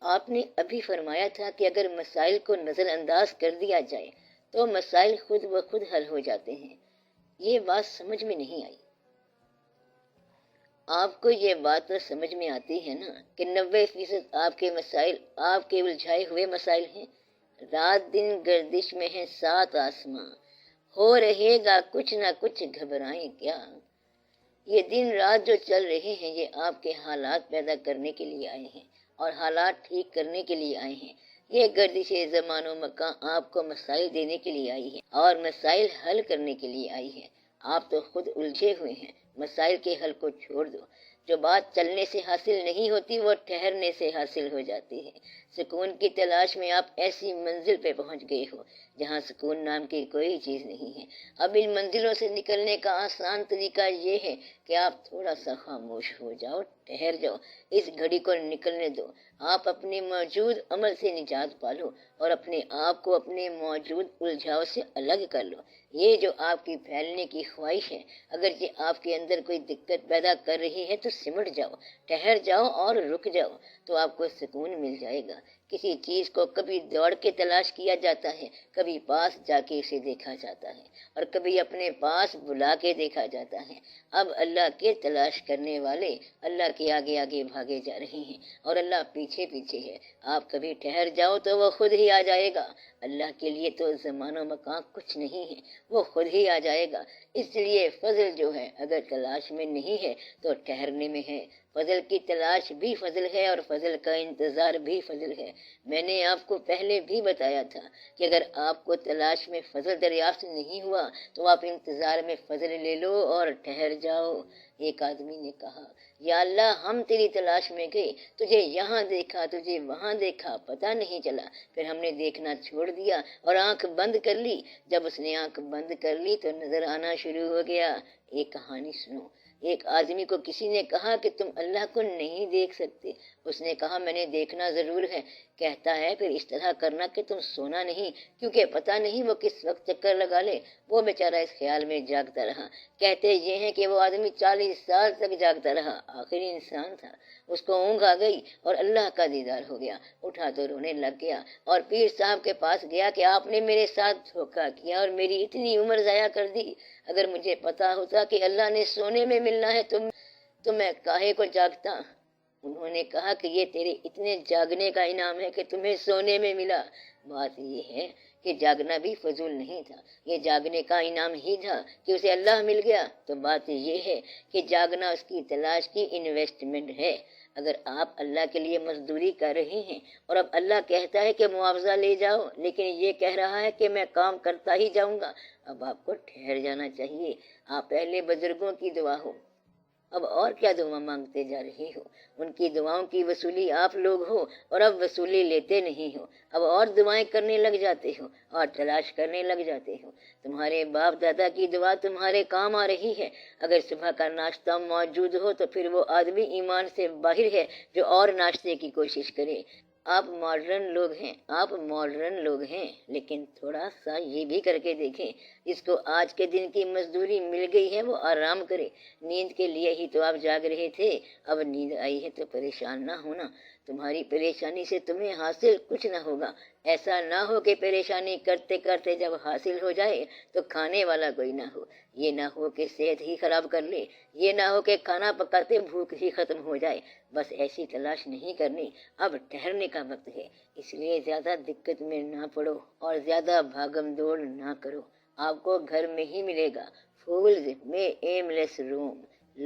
آپ نے ابھی فرمایا تھا کہ اگر مسائل کو نظر انداز کر دیا جائے تو مسائل خود بخود حل ہو جاتے ہیں۔ یہ بات سمجھ میں نہیں آئی۔ آپ کو یہ بات تو سمجھ میں آتی ہے نا کہ 90% آپ کے مسائل آپ کے الجھائے ہوئے مسائل ہیں۔ رات دن گردش میں ہے 7 آسماں، ہو رہے گا کچھ نہ کچھ، گھبرائیں کیا۔ یہ دن رات جو چل رہے ہیں یہ آپ کے حالات پیدا کرنے کے لیے آئے ہیں اور حالات ٹھیک کرنے کے لیے آئے ہیں۔ یہ گردش زمان و مکان آپ کو مسائل دینے کے لیے آئی ہے اور مسائل حل کرنے کے لیے آئی ہے۔ آپ تو خود الجھے ہوئے ہیں۔ مسائل کے حل کو چھوڑ دو۔ جو بات چلنے سے حاصل نہیں ہوتی وہ ٹھہرنے سے حاصل ہو جاتی ہے۔ سکون کی تلاش میں آپ ایسی منزل پہ پہنچ گئے ہو جہاں سکون نام کی کوئی چیز نہیں ہے۔ اب ان منزلوں سے نکلنے کا آسان طریقہ یہ ہے کہ آپ تھوڑا سا خاموش ہو جاؤ، ٹھہر جاؤ، اس گھڑی کو نکلنے دو۔ آپ اپنے موجود عمل سے نجات پالو اور اپنے آپ کو اپنے موجود الجھاؤ سے الگ کر لو۔ یہ جو آپ کی پھیلنے کی خواہش ہے، اگر یہ آپ کے اندر کوئی دقت پیدا کر رہی ہے تو سمٹ جاؤ، ٹھہر جاؤ اور رک جاؤ، تو آپ کو سکون مل جائے گا۔ کسی چیز کو کبھی دوڑ کے تلاش کیا جاتا ہے، کبھی پاس جا کے اسے دیکھا جاتا ہے اور کبھی اپنے پاس بلا کے دیکھا جاتا ہے۔ اب اللہ کے تلاش کرنے والے اللہ کے آگے آگے بھاگے جا رہے ہیں اور اللہ پیچھے پیچھے ہے۔ آپ کبھی ٹھہر جاؤ تو وہ خود ہی آ جائے گا۔ اللہ کے لیے تو زمان و مکان کچھ نہیں ہے، وہ خود ہی آ جائے گا۔ اس لیے فضل جو ہے اگر تلاش میں نہیں ہے تو ٹھہرنے میں ہے۔ فضل کی تلاش بھی فضل ہے اور فضل کا انتظار بھی فضل ہے۔ میں نے آپ کو پہلے بھی بتایا تھا کہ اگر آپ کو تلاش میں فضل دریافت نہیں ہوا تو آپ انتظار میں فضل لے لو اور ٹھہر جاؤ۔ ایک آدمی نے کہا، یا اللہ ہم تیری تلاش میں گئے، تجھے یہاں دیکھا، تجھے وہاں دیکھا، پتہ نہیں چلا، پھر ہم نے دیکھنا چھوڑ دیا اور آنکھ بند کر لی۔ جب اس نے آنکھ بند کر لی تو نظر آنا شروع ہو گیا۔ ایک کہانی سنو۔ ایک آدمی کو کسی نے کہا کہ تم اللہ کو نہیں دیکھ سکتے۔ اس نے کہا میں نے دیکھنا ضرور ہے۔ کہتا ہے پھر اس طرح کرنا کہ تم سونا نہیں، کیونکہ پتہ نہیں وہ کس وقت چکر لگا لے۔ وہ بیچارہ اس خیال میں جاگتا رہا۔ کہتے یہ ہیں کہ وہ آدمی 40 سال تک جاگتا رہا، آخری انسان تھا۔ اس کو اونگ آ گئی اور اللہ کا دیدار ہو گیا۔ اٹھا تو رونے لگ گیا اور پیر صاحب کے پاس گیا کہ آپ نے میرے ساتھ دھوکہ کیا اور میری اتنی عمر ضائع کر دی۔ اگر مجھے پتا ہوتا کہ اللہ نے سونے میں ملنا ہے تو میں کاہے کو جاگتا۔ انہوں نے کہا کہ یہ تیرے اتنے جاگنے کا انعام ہے کہ تمہیں سونے میں ملا۔ بات یہ ہے کہ جاگنا بھی فضول نہیں تھا، یہ جاگنے کا انعام ہی تھا کہ اسے اللہ مل گیا۔ تو بات یہ ہے کہ جاگنا اس کی تلاش کی انویسٹمنٹ ہے۔ اگر آپ اللہ کے لیے مزدوری کر رہے ہیں اور اب اللہ کہتا ہے کہ معاوضہ لے جاؤ، لیکن یہ کہہ رہا ہے کہ میں کام کرتا ہی جاؤں گا، اب آپ کو ٹھہر جانا چاہیے۔ آپ پہلے بزرگوں کی دعا ہو، اب اور کیا دعا مانگتے جا رہے ہو؟ ان کی دعاؤں کی وصولی آپ لوگ ہو اور اب وصولی لیتے نہیں ہو، اب اور دعائیں کرنے لگ جاتے ہو اور تلاش کرنے لگ جاتے ہو۔ تمہارے باپ دادا کی دعا تمہارے کام آ رہی ہے۔ اگر صبح کا ناشتہ موجود ہو تو پھر وہ آدمی ایمان سے باہر ہے جو اور ناشتے کی کوشش کرے۔ آپ ماڈرن لوگ ہیں، لیکن تھوڑا سا یہ بھی کر کے دیکھیں، جس کو آج کے دن کی مزدوری مل گئی ہے وہ آرام کرے۔ نیند کے لیے ہی تو آپ جاگ رہے تھے، اب نیند آئی ہے تو پریشان نہ ہونا۔ تمہاری پریشانی سے تمہیں حاصل کچھ نہ ہوگا۔ ایسا نہ ہو کہ پریشانی کرتے کرتے جب حاصل ہو جائے تو کھانے والا کوئی نہ ہو، یہ نہ ہو کہ صحت ہی خراب کر لے، یہ نہ ہو کہ کھانا پکاتے بھوک ہی ختم ہو جائے۔ بس ایسی تلاش نہیں کرنی، اب ٹھہرنے کا وقت ہے۔ اس لیے زیادہ دقت میں نہ پڑو اور زیادہ بھاگم دوڑ نہ کرو۔ آپ کو گھر میں ہی ملے گا۔ Fools may aimless roam,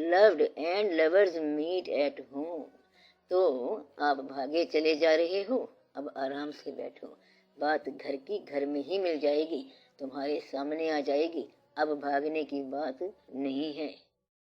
loved and lovers meet at home۔ تو آپ بھاگے چلے جا رہے ہو، اب آرام سے بیٹھو۔ بات گھر کی گھر میں ہی مل جائے گی، تمہارے سامنے آ جائے گی۔ اب بھاگنے کی بات نہیں ہے۔